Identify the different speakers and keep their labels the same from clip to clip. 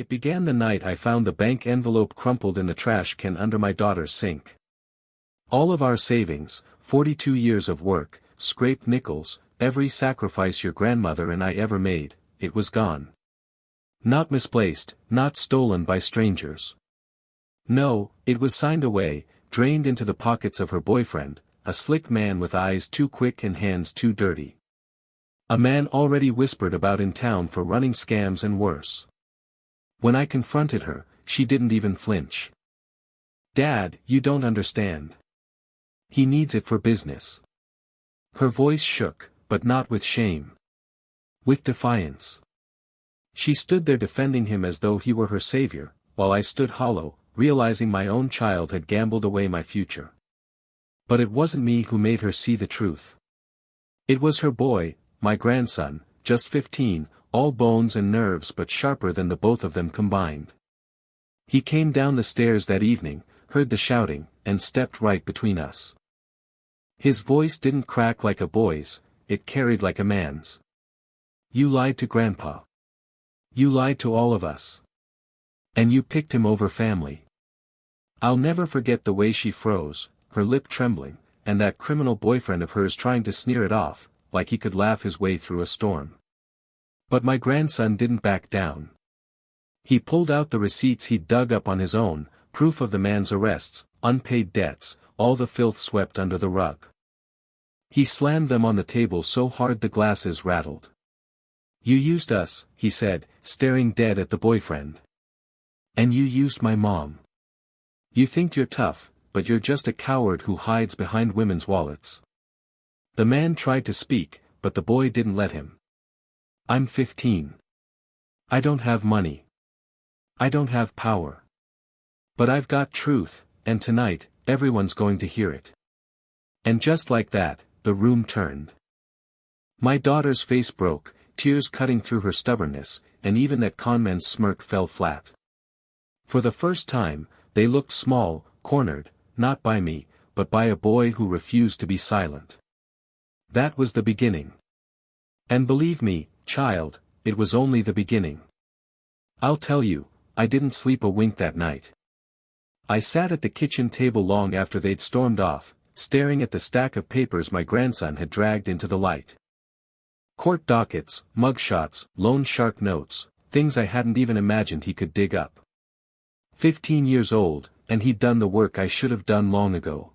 Speaker 1: It began the night I found the bank envelope crumpled in the trash can under my daughter's sink. All of our savings, 42 years of work, scraped nickels, every sacrifice your grandmother and I ever made, it was gone. Not misplaced, not stolen by strangers. No, it was signed away, drained into the pockets of her boyfriend, a slick man with eyes too quick and hands too dirty. A man already whispered about in town for running scams and worse. When I confronted her, she didn't even flinch. "Dad, you don't understand. He needs it for business." Her voice shook, but not with shame. With defiance. She stood there defending him as though he were her savior, while I stood hollow, realizing my own child had gambled away my future. But it wasn't me who made her see the truth. It was her boy, my grandson, just 15, all bones and nerves but sharper than the both of them combined. He came down the stairs that evening, heard the shouting, and stepped right between us. His voice didn't crack like a boy's, it carried like a man's. "You lied to Grandpa. You lied to all of us. And you picked him over family." I'll never forget the way she froze, her lip trembling, and that criminal boyfriend of hers trying to sneer it off, like he could laugh his way through a storm. But my grandson didn't back down. He pulled out the receipts he'd dug up on his own, proof of the man's arrests, unpaid debts, all the filth swept under the rug. He slammed them on the table so hard the glasses rattled. "You used us," he said, staring dead at the boyfriend. "And you used my mom. You think you're tough, but you're just a coward who hides behind women's wallets." The man tried to speak, but the boy didn't let him. "I'm 15. I don't have money. I don't have power. But I've got truth, and tonight, everyone's going to hear it." And just like that, the room turned. My daughter's face broke, tears cutting through her stubbornness, and even that conman's smirk fell flat. For the first time, they looked small, cornered, not by me, but by a boy who refused to be silent. That was the beginning. And believe me, child, it was only the beginning. I'll tell you, I didn't sleep a wink that night. I sat at the kitchen table long after they'd stormed off, staring at the stack of papers my grandson had dragged into the light. Court dockets, mugshots, loan shark notes, things I hadn't even imagined he could dig up. 15 years old, and he'd done the work I should have done long ago.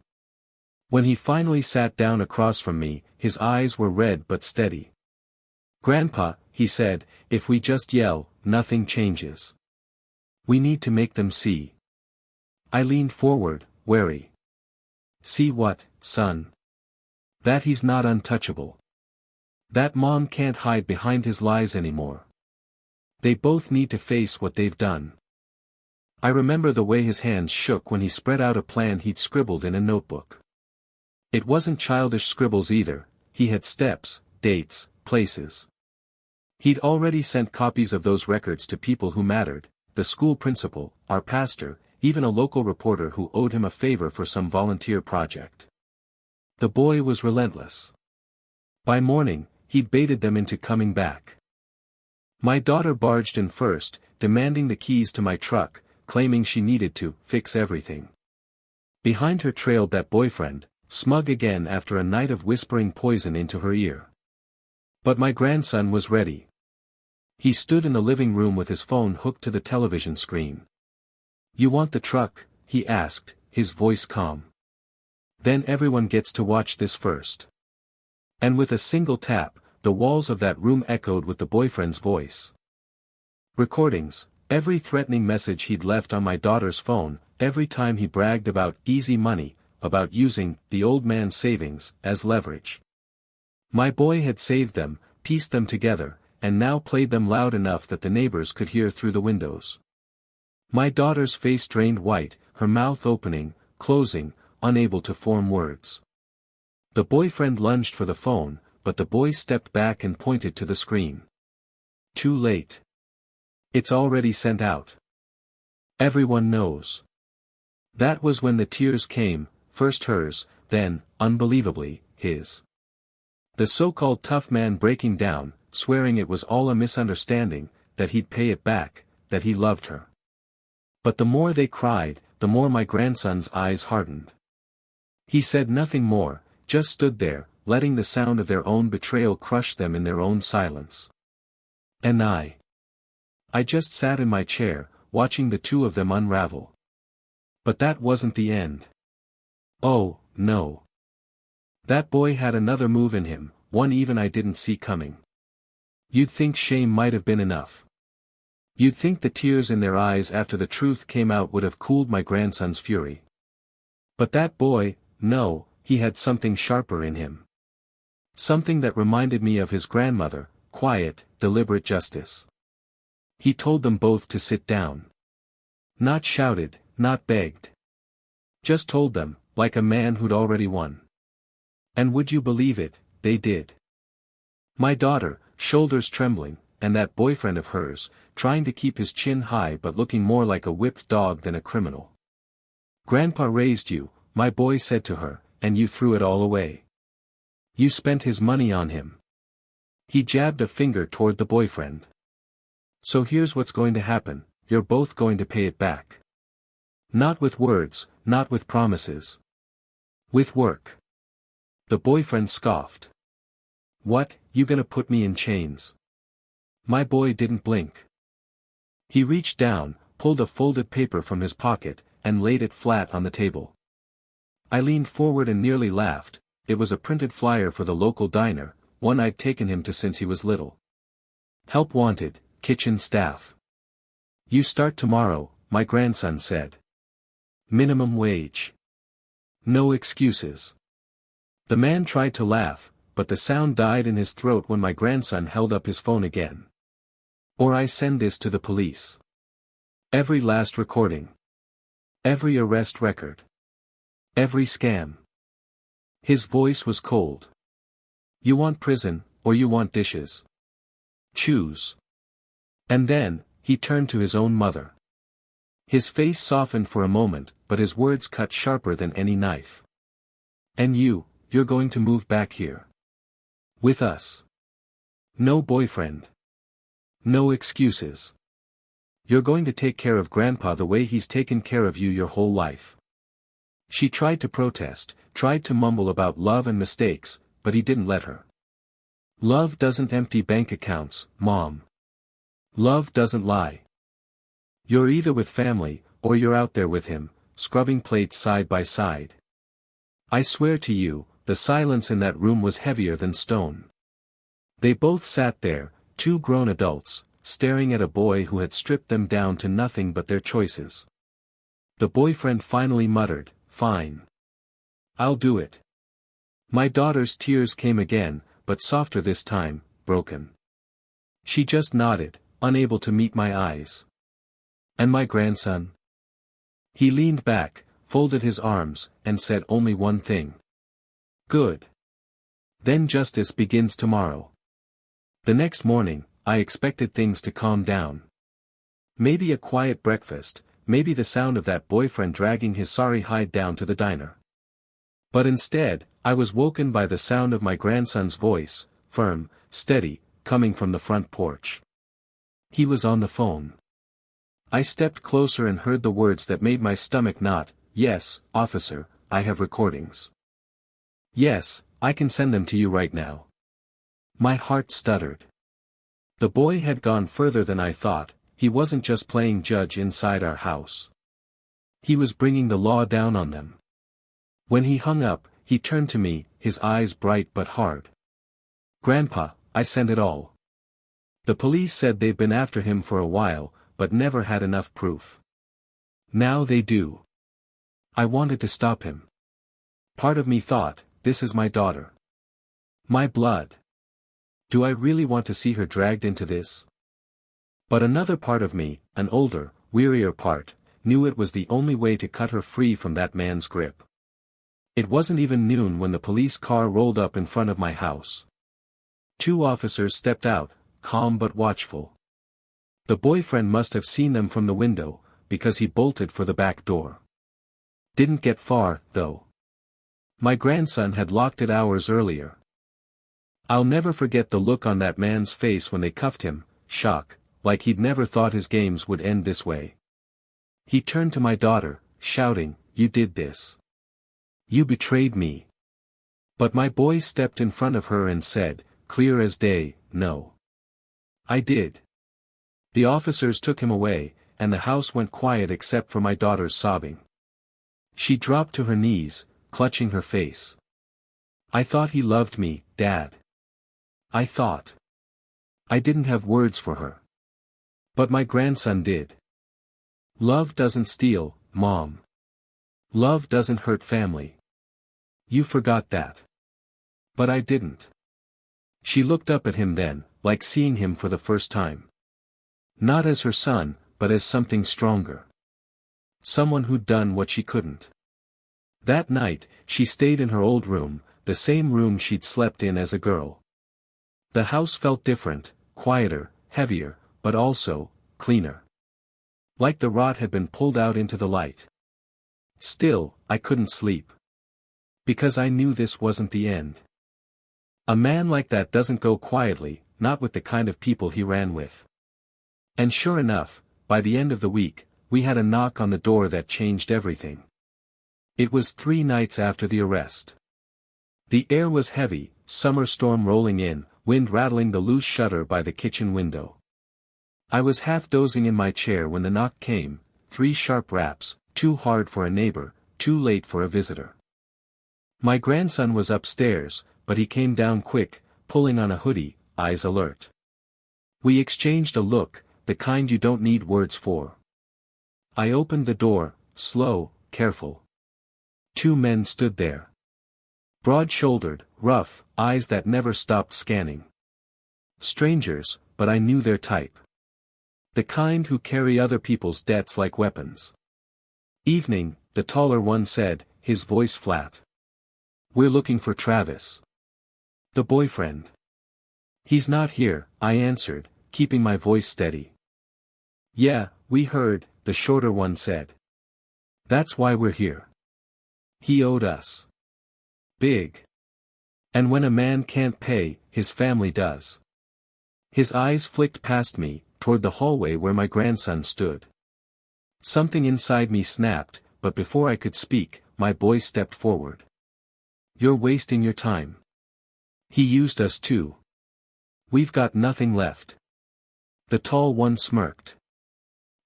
Speaker 1: When he finally sat down across from me, his eyes were red but steady. "Grandpa," he said, "if we just yell, nothing changes. We need to make them see." I leaned forward, wary. "See what, son? That he's not untouchable. That mom can't hide behind his lies anymore. They both need to face what they've done." I remember the way his hands shook when he spread out a plan he'd scribbled in a notebook. It wasn't childish scribbles either, he had steps, dates, places. He'd already sent copies of those records to people who mattered, the school principal, our pastor, even a local reporter who owed him a favor for some volunteer project. The boy was relentless. By morning, he'd baited them into coming back. My daughter barged in first, demanding the keys to my truck, claiming she needed to fix everything. Behind her trailed that boyfriend, smug again after a night of whispering poison into her ear. But my grandson was ready. He stood in the living room with his phone hooked to the television screen. "You want the truck?" he asked, his voice calm. "Then everyone gets to watch this first." And with a single tap, the walls of that room echoed with the boyfriend's voice. Recordings, every threatening message he'd left on my daughter's phone, every time he bragged about easy money, about using the old man's savings as leverage. My boy had saved them, pieced them together, and now played them loud enough that the neighbors could hear through the windows. My daughter's face drained white, her mouth opening, closing, unable to form words. The boyfriend lunged for the phone, but the boy stepped back and pointed to the screen. "Too late. It's already sent out. Everyone knows." That was when the tears came, first hers, then, unbelievably, his. The so-called tough man breaking down, swearing it was all a misunderstanding, that he'd pay it back, that he loved her. But the more they cried, the more my grandson's eyes hardened. He said nothing more, just stood there, letting the sound of their own betrayal crush them in their own silence. And I just sat in my chair, watching the two of them unravel. But that wasn't the end. Oh, no. That boy had another move in him, one even I didn't see coming. You'd think shame might have been enough. You'd think the tears in their eyes after the truth came out would have cooled my grandson's fury. But that boy, no, he had something sharper in him. Something that reminded me of his grandmother, quiet, deliberate justice. He told them both to sit down. Not shouted, not begged. Just told them, like a man who'd already won. And would you believe it, they did. My daughter, shoulders trembling, and that boyfriend of hers, trying to keep his chin high but looking more like a whipped dog than a criminal. Grandpa raised you, my boy said to her, and you threw it all away. You spent his money on him. He jabbed a finger toward the boyfriend. So here's what's going to happen, you're both going to pay it back. Not with words, not with promises. With work. The boyfriend scoffed. What, you gonna put me in chains? My boy didn't blink. He reached down, pulled a folded paper from his pocket, and laid it flat on the table. I leaned forward and nearly laughed. It was a printed flyer for the local diner, one I'd taken him to since he was little. Help wanted, kitchen staff. You start tomorrow, my grandson said. Minimum wage. No excuses. The man tried to laugh, but the sound died in his throat when my grandson held up his phone again. Or I send this to the police. Every last recording. Every arrest record. Every scam. His voice was cold. You want prison, or you want dishes? Choose. And then, he turned to his own mother. His face softened for a moment, but his words cut sharper than any knife. And you're going to move back here. With us. No boyfriend. No excuses. You're going to take care of Grandpa the way he's taken care of you your whole life. She tried to protest, tried to mumble about love and mistakes, but he didn't let her. Love doesn't empty bank accounts, Mom. Love doesn't lie. You're either with family, or you're out there with him, scrubbing plates side by side. I swear to you, the silence in that room was heavier than stone. They both sat there, two grown adults, staring at a boy who had stripped them down to nothing but their choices. The boyfriend finally muttered, "Fine. I'll do it." My daughter's tears came again, but softer this time, broken. She just nodded, unable to meet my eyes. And my grandson? He leaned back, folded his arms, and said only one thing. Good. Then justice begins tomorrow. The next morning, I expected things to calm down. Maybe a quiet breakfast, maybe the sound of that boyfriend dragging his sorry hide down to the diner. But instead, I was woken by the sound of my grandson's voice, firm, steady, coming from the front porch. He was on the phone. I stepped closer and heard the words that made my stomach knot. "Yes, officer, I have recordings. Yes, I can send them to you right now." My heart stuttered. The boy had gone further than I thought. He wasn't just playing judge inside our house. He was bringing the law down on them. When he hung up, he turned to me, his eyes bright but hard. "Grandpa, I sent it all. The police said they've been after him for a while, but never had enough proof. Now they do. I wanted to stop him. Part of me thought, this is my daughter. My blood. Do I really want to see her dragged into this? But another part of me, an older, wearier part, knew it was the only way to cut her free from that man's grip. It wasn't even noon when the police car rolled up in front of my house. 2 officers stepped out, calm but watchful. The boyfriend must have seen them from the window, because he bolted for the back door. Didn't get far, though. My grandson had locked it hours earlier. I'll never forget the look on that man's face when they cuffed him, shock, like he'd never thought his games would end this way. He turned to my daughter, shouting, "You did this. You betrayed me." But my boy stepped in front of her and said, clear as day, "No. I did." The officers took him away, and the house went quiet except for my daughter's sobbing. She dropped to her knees, clutching her face. "I thought he loved me, Dad. I thought." I didn't have words for her. But my grandson did. "Love doesn't steal, Mom. Love doesn't hurt family. You forgot that." But I didn't. She looked up at him then, like seeing him for the first time. Not as her son, but as something stronger. Someone who'd done what she couldn't. That night, she stayed in her old room, the same room she'd slept in as a girl. The house felt different, quieter, heavier, but also, cleaner. Like the rot had been pulled out into the light. Still, I couldn't sleep. Because I knew this wasn't the end. A man like that doesn't go quietly, not with the kind of people he ran with. And sure enough, by the end of the week, we had a knock on the door that changed everything. It was 3 nights after the arrest. The air was heavy, summer storm rolling in, wind rattling the loose shutter by the kitchen window. I was half dozing in my chair when the knock came, 3 sharp raps, too hard for a neighbor, too late for a visitor. My grandson was upstairs, but he came down quick, pulling on a hoodie, eyes alert. We exchanged a look, the kind you don't need words for. I opened the door, slow, careful. 2 men stood there. Broad-shouldered, rough, eyes that never stopped scanning. Strangers, but I knew their type. The kind who carry other people's debts like weapons. "Evening," the taller one said, his voice flat. "We're looking for Travis. The boyfriend." "He's not here," I answered, keeping my voice steady. "Yeah, we heard," the shorter one said. "That's why we're here. He owed us. Big. And when a man can't pay, his family does." His eyes flicked past me, toward the hallway where my grandson stood. Something inside me snapped, but before I could speak, my boy stepped forward. "You're wasting your time. He used us too. We've got nothing left." The tall one smirked.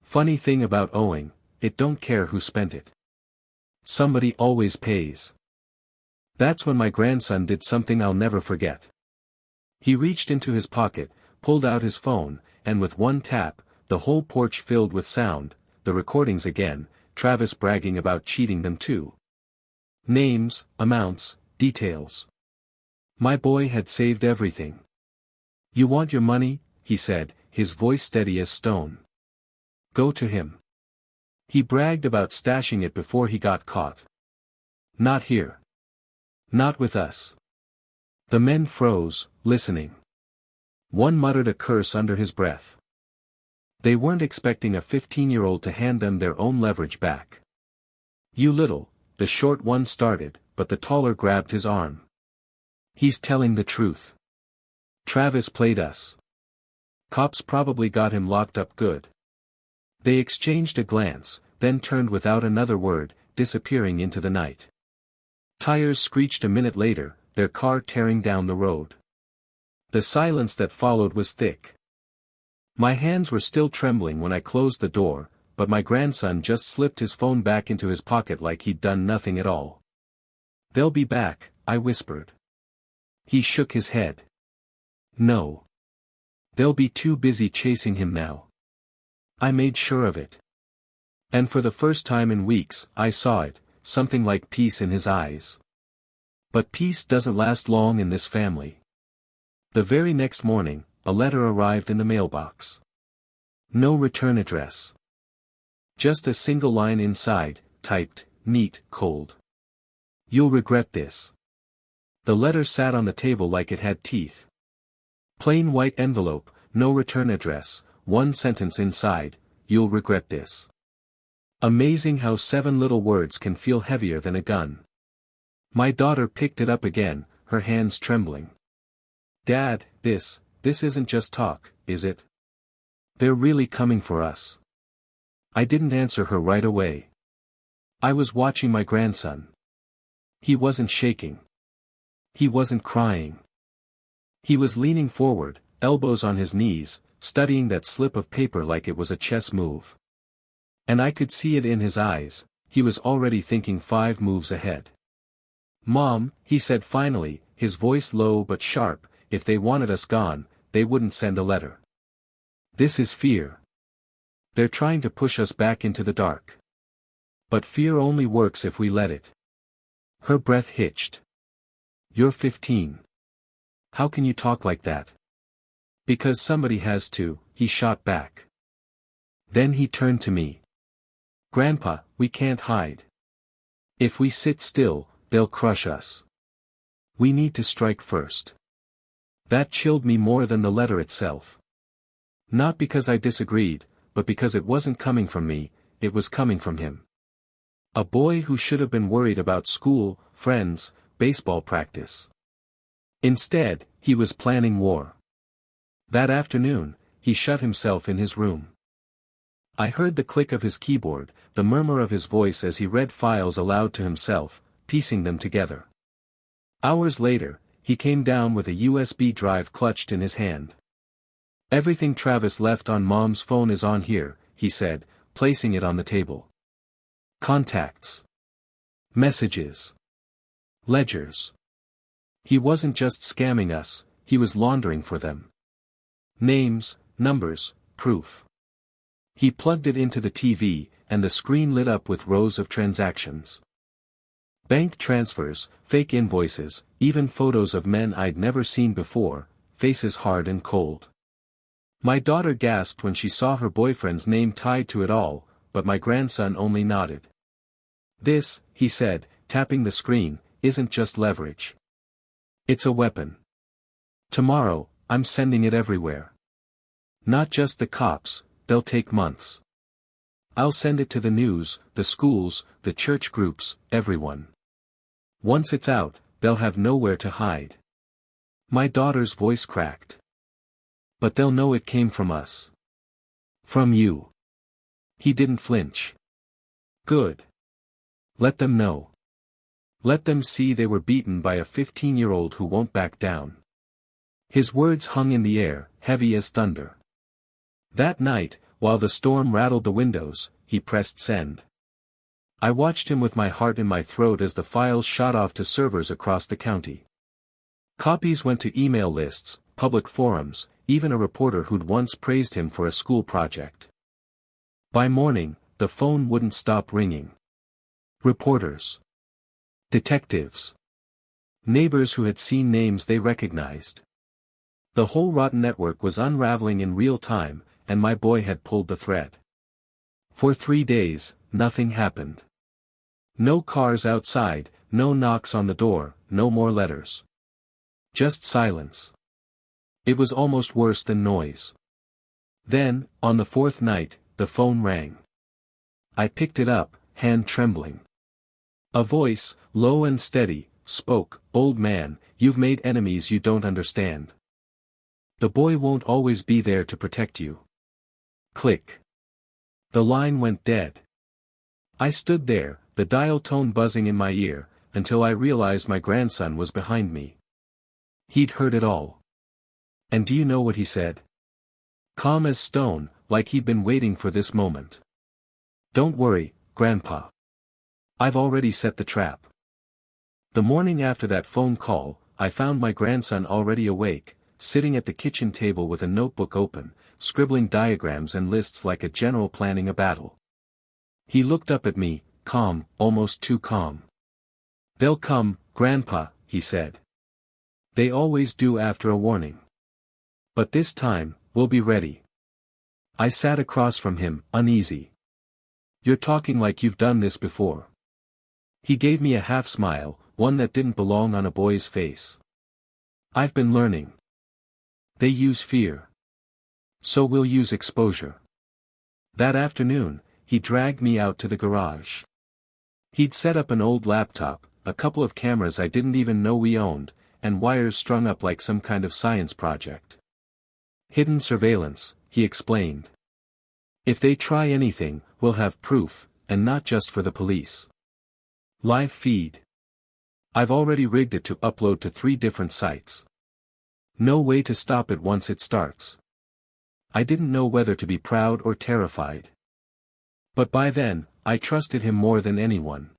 Speaker 1: "Funny thing about owing, it don't care who spent it. Somebody always pays." That's when my grandson did something I'll never forget. He reached into his pocket, pulled out his phone, and with one tap, the whole porch filled with sound, the recordings again, Travis bragging about cheating them too. Names, amounts, details. My boy had saved everything. "You want your money?" he said, his voice steady as stone. "Go to him. He bragged about stashing it before he got caught. Not here. Not with us." The men froze, listening. One muttered a curse under his breath. They weren't expecting a 15-year-old to hand them their own leverage back. "You little," the short one started, but the taller grabbed his arm. "He's telling the truth. Travis played us. Cops probably got him locked up good." They exchanged a glance, then turned without another word, disappearing into the night. Tires screeched a minute later, their car tearing down the road. The silence that followed was thick. My hands were still trembling when I closed the door, but my grandson just slipped his phone back into his pocket like he'd done nothing at all. "They'll be back," I whispered. He shook his head. "No. They'll be too busy chasing him now." I made sure of it. And for the first time in weeks, I saw it, something like peace in his eyes. But peace doesn't last long in this family. The very next morning, a letter arrived in the mailbox. No return address. Just a single line inside, typed, neat, cold. "You'll regret this." The letter sat on the table like it had teeth. Plain white envelope, no return address, one sentence inside, "You'll regret this." Amazing how 7 little words can feel heavier than a gun. My daughter picked it up again, her hands trembling. "Dad, this isn't just talk, is it?" They're really coming for us. I didn't answer her right away. I was watching my grandson. He wasn't shaking. He wasn't crying. He was leaning forward, elbows on his knees, studying that slip of paper like it was a chess move. And I could see it in his eyes, he was already thinking 5 moves ahead. "Mom," he said finally, his voice low but sharp, "if they wanted us gone, they wouldn't send a letter. This is fear. They're trying to push us back into the dark. But fear only works if we let it." Her breath hitched. "You're 15. How can you talk like that?" "Because somebody has to," he shot back. Then he turned to me. "Grandpa, we can't hide. If we sit still, they'll crush us. We need to strike first." That chilled me more than the letter itself. Not because I disagreed, but because it wasn't coming from me, it was coming from him. A boy who should have been worried about school, friends, baseball practice. Instead, he was planning war. That afternoon, he shut himself in his room. I heard the click of his keyboard, the murmur of his voice as he read files aloud to himself, piecing them together. Hours later, he came down with a USB drive clutched in his hand. "Everything Travis left on Mom's phone is on here," he said, placing it on the table. Contacts. Messages. Ledgers. He wasn't just scamming us, he was laundering for them. Names, numbers, proof. He plugged it into the TV, and the screen lit up with rows of transactions. Bank transfers, fake invoices, even photos of men I'd never seen before, faces hard and cold. My daughter gasped when she saw her boyfriend's name tied to it all, but my grandson only nodded. "This," he said, tapping the screen, "isn't just leverage. It's a weapon. Tomorrow, I'm sending it everywhere. Not just the cops, they'll take months. I'll send it to the news, the schools, the church groups, everyone. Once it's out, they'll have nowhere to hide." My daughter's voice cracked. "But they'll know it came from us. From you." He didn't flinch. "Good. Let them know. Let them see they were beaten by a 15-year-old who won't back down." His words hung in the air, heavy as thunder. That night, while the storm rattled the windows, he pressed send. I watched him with my heart in my throat as the files shot off to servers across the county. Copies went to email lists, public forums, even a reporter who'd once praised him for a school project. By morning, the phone wouldn't stop ringing. Reporters. Detectives. Neighbors who had seen names they recognized. The whole rotten network was unraveling in real time, and my boy had pulled the thread. For 3 days, nothing happened. No cars outside, no knocks on the door, no more letters. Just silence. It was almost worse than noise. Then, on the 4th night, the phone rang. I picked it up, hand trembling. A voice, low and steady, spoke, "Old man, you've made enemies you don't understand. The boy won't always be there to protect you." Click. The line went dead. I stood there, the dial tone buzzing in my ear, until I realized my grandson was behind me. He'd heard it all. And do you know what he said? Calm as stone, like he'd been waiting for this moment. "Don't worry, Grandpa. I've already set the trap." The morning after that phone call, I found my grandson already awake, sitting at the kitchen table with a notebook open, scribbling diagrams and lists like a general planning a battle. He looked up at me, calm, almost too calm. "They'll come, Grandpa," he said. "They always do after a warning. But this time, we'll be ready." I sat across from him, uneasy. "You're talking like you've done this before." He gave me a half smile, one that didn't belong on a boy's face. "I've been learning. They use fear. So we'll use exposure." That afternoon, he dragged me out to the garage. He'd set up an old laptop, a couple of cameras I didn't even know we owned, and wires strung up like some kind of science project. Hidden surveillance, he explained. If they try anything, we'll have proof, and not just for the police. Live feed. I've already rigged it to upload to 3 different sites. No way to stop it once it starts. I didn't know whether to be proud or terrified. But by then, I trusted him more than anyone.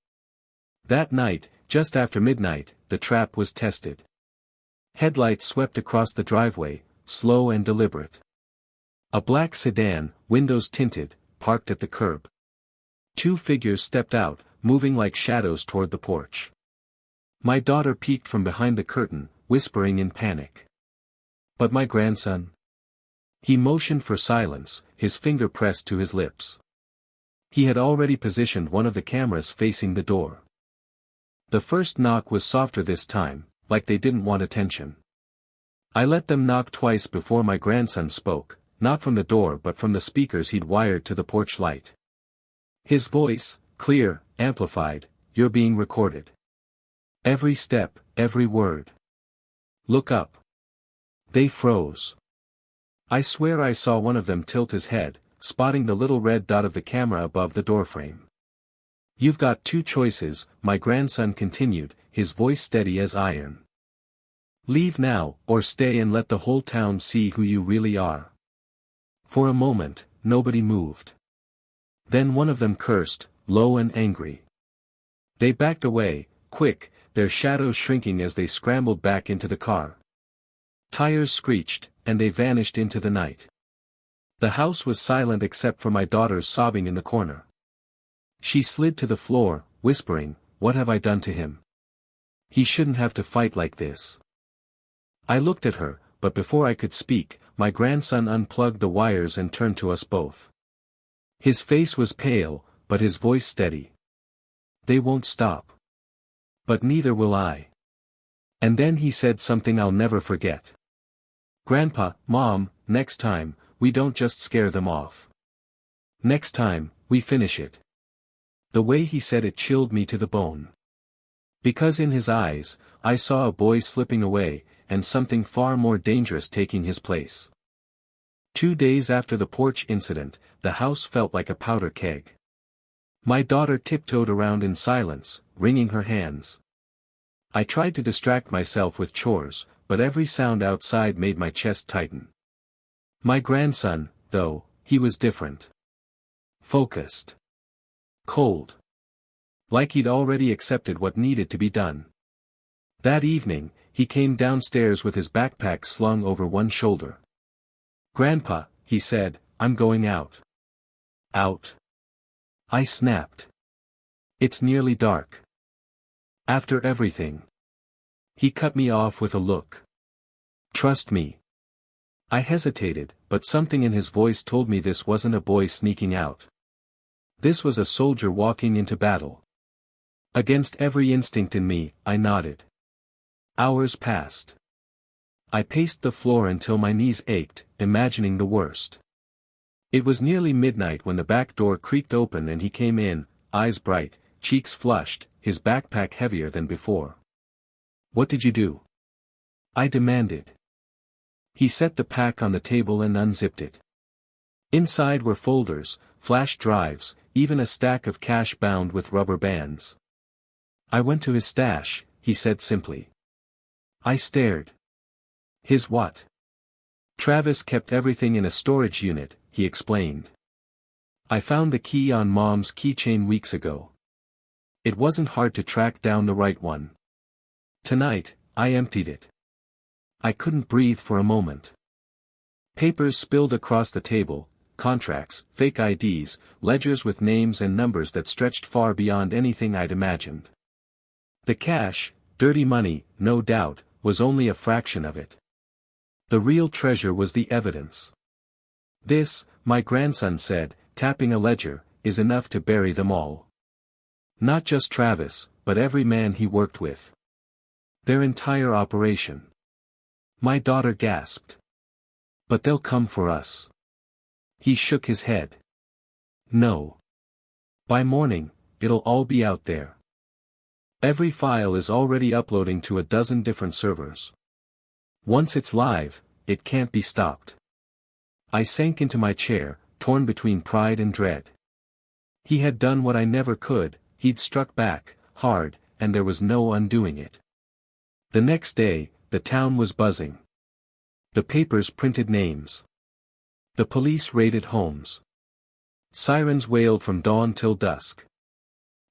Speaker 1: That night, just after midnight, the trap was tested. Headlights swept across the driveway, slow and deliberate. A black sedan, windows tinted, parked at the curb. 2 figures stepped out, moving like shadows toward the porch. My daughter peeked from behind the curtain, whispering in panic. But my grandson? He motioned for silence, his finger pressed to his lips. He had already positioned one of the cameras facing the door. The first knock was softer this time, like they didn't want attention. I let them knock twice before my grandson spoke, not from the door but from the speakers he'd wired to the porch light. His voice, clear, amplified, "You're being recorded. Every step, every word. Look up." They froze. I swear I saw one of them tilt his head, spotting the little red dot of the camera above the doorframe. "You've got 2 choices," my grandson continued, his voice steady as iron. "Leave now, or stay and let the whole town see who you really are." For a moment, nobody moved. Then one of them cursed, low and angry. They backed away, quick, their shadows shrinking as they scrambled back into the car. Tires screeched, and they vanished into the night. The house was silent except for my daughter's sobbing in the corner. She slid to the floor, whispering, "What have I done to him? He shouldn't have to fight like this." I looked at her, but before I could speak, my grandson unplugged the wires and turned to us both. His face was pale, but his voice steady. "They won't stop. But neither will I." And then he said something I'll never forget. "Grandpa, Mom, next time, we don't just scare them off. Next time, we finish it." The way he said it chilled me to the bone. Because in his eyes, I saw a boy slipping away, and something far more dangerous taking his place. 2 days after the porch incident, the house felt like a powder keg. My daughter tiptoed around in silence, wringing her hands. I tried to distract myself with chores, but every sound outside made my chest tighten. My grandson, though, he was different. Focused. Cold. Like he'd already accepted what needed to be done. That evening, he came downstairs with his backpack slung over one shoulder. "Grandpa," he said, "I'm going out." "Out?" I snapped. "It's nearly dark." "After everything." He cut me off with a look. "Trust me." I hesitated, but something in his voice told me this wasn't a boy sneaking out. This was a soldier walking into battle. Against every instinct in me, I nodded. Hours passed. I paced the floor until my knees ached, imagining the worst. It was nearly midnight when the back door creaked open and he came in, eyes bright, cheeks flushed, his backpack heavier than before. "What did you do?" I demanded. He set the pack on the table and unzipped it. Inside were folders, flash drives, even a stack of cash bound with rubber bands. "I went to his stash," he said simply. I stared. "His what?" "Travis kept everything in a storage unit," he explained. "I found the key on Mom's keychain weeks ago. It wasn't hard to track down the right one. Tonight, I emptied it." I couldn't breathe for a moment. Papers spilled across the table, contracts, fake IDs, ledgers with names and numbers that stretched far beyond anything I'd imagined. The cash, dirty money, no doubt, was only a fraction of it. The real treasure was the evidence. "This," my grandson said, tapping a ledger, "is enough to bury them all. Not just Travis, but every man he worked with. Their entire operation." My daughter gasped. "But they'll come for us." He shook his head. "No. By morning, it'll all be out there. Every file is already uploading to a dozen different servers. Once it's live, it can't be stopped." I sank into my chair, torn between pride and dread. He had done what I never could, he'd struck back, hard, and there was no undoing it. The next day, the town was buzzing. The papers printed names. The police raided homes. Sirens wailed from dawn till dusk.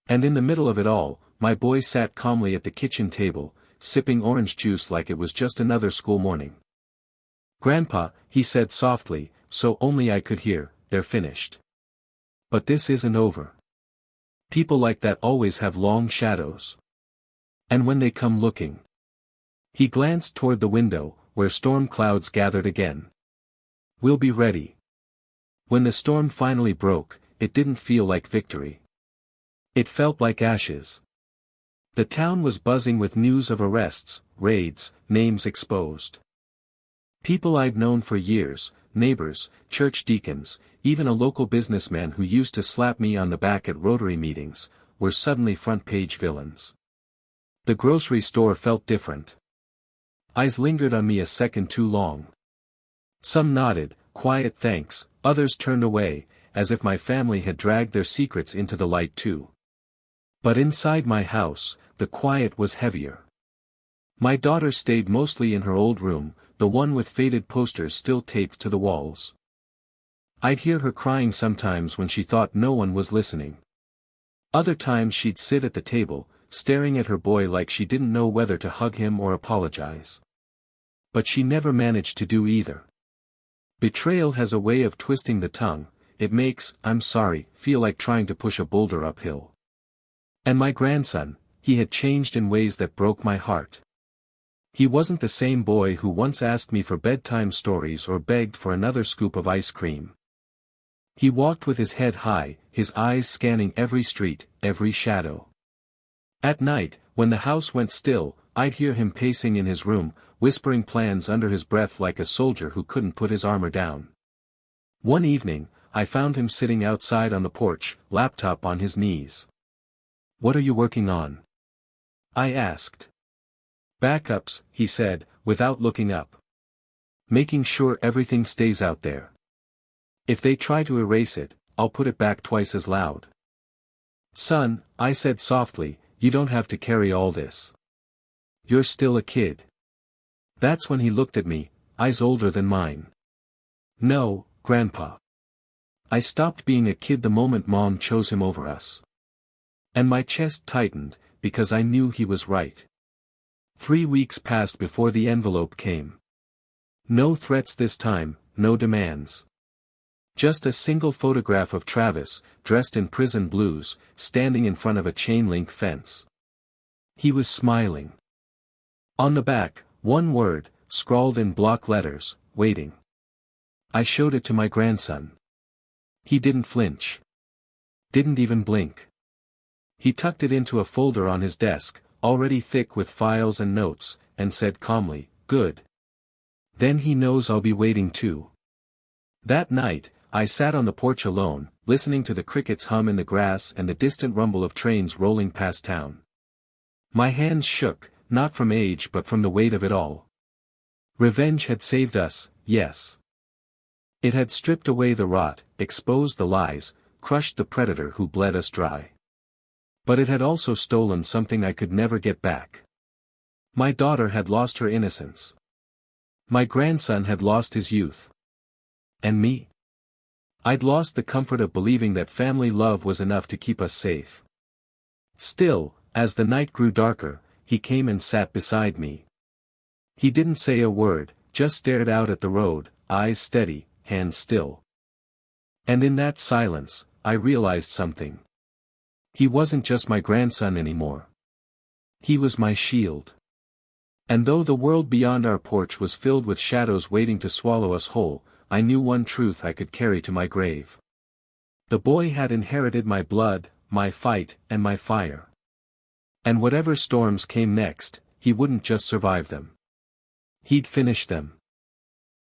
Speaker 1: And in the middle of it all, my boy sat calmly at the kitchen table, sipping orange juice like it was just another school morning. "Grandpa," he said softly, so only I could hear, "they're finished. But this isn't over. People like that always have long shadows. And when they come looking." He glanced toward the window, where storm clouds gathered again. "We'll be ready." When the storm finally broke, it didn't feel like victory. It felt like ashes. The town was buzzing with news of arrests, raids, names exposed. People I'd known for years, neighbors, church deacons, even a local businessman who used to slap me on the back at Rotary meetings, were suddenly front-page villains. The grocery store felt different. Eyes lingered on me a second too long. Some nodded, quiet thanks, others turned away, as if my family had dragged their secrets into the light too. But inside my house, the quiet was heavier. My daughter stayed mostly in her old room, the one with faded posters still taped to the walls. I'd hear her crying sometimes when she thought no one was listening. Other times she'd sit at the table, staring at her boy like she didn't know whether to hug him or apologize. But she never managed to do either. Betrayal has a way of twisting the tongue. It makes "I'm sorry" feel like trying to push a boulder uphill. And my grandson, he had changed in ways that broke my heart. He wasn't the same boy who once asked me for bedtime stories or begged for another scoop of ice cream. He walked with his head high, his eyes scanning every street, every shadow. At night, when the house went still, I'd hear him pacing in his room, whispering plans under his breath like a soldier who couldn't put his armor down. One evening, I found him sitting outside on the porch, laptop on his knees. "What are you working on?" I asked. "Backups," he said, without looking up. "Making sure everything stays out there. If they try to erase it, I'll put it back twice as loud." "Son," I said softly, "you don't have to carry all this. You're still a kid." That's when he looked at me, eyes older than mine. "No, Grandpa. I stopped being a kid the moment Mom chose him over us." And my chest tightened, because I knew he was right. 3 weeks passed before the envelope came. No threats this time, no demands. Just a single photograph of Travis, dressed in prison blues, standing in front of a chain-link fence. He was smiling. On the back, one word, scrawled in block letters, "Waiting." I showed it to my grandson. He didn't flinch. Didn't even blink. He tucked it into a folder on his desk, already thick with files and notes, and said calmly, "Good. Then he knows I'll be waiting too." That night, I sat on the porch alone, listening to the crickets hum in the grass and the distant rumble of trains rolling past town. My hands shook, not from age but from the weight of it all. Revenge had saved us, yes. It had stripped away the rot, exposed the lies, crushed the predator who bled us dry. But it had also stolen something I could never get back. My daughter had lost her innocence. My grandson had lost his youth. And me? I'd lost the comfort of believing that family love was enough to keep us safe. Still, as the night grew darker, he came and sat beside me. He didn't say a word, just stared out at the road, eyes steady, hands still. And in that silence, I realized something. He wasn't just my grandson anymore. He was my shield. And though the world beyond our porch was filled with shadows waiting to swallow us whole, I knew one truth I could carry to my grave. The boy had inherited my blood, my fight, and my fire. And whatever storms came next, he wouldn't just survive them. He'd finish them.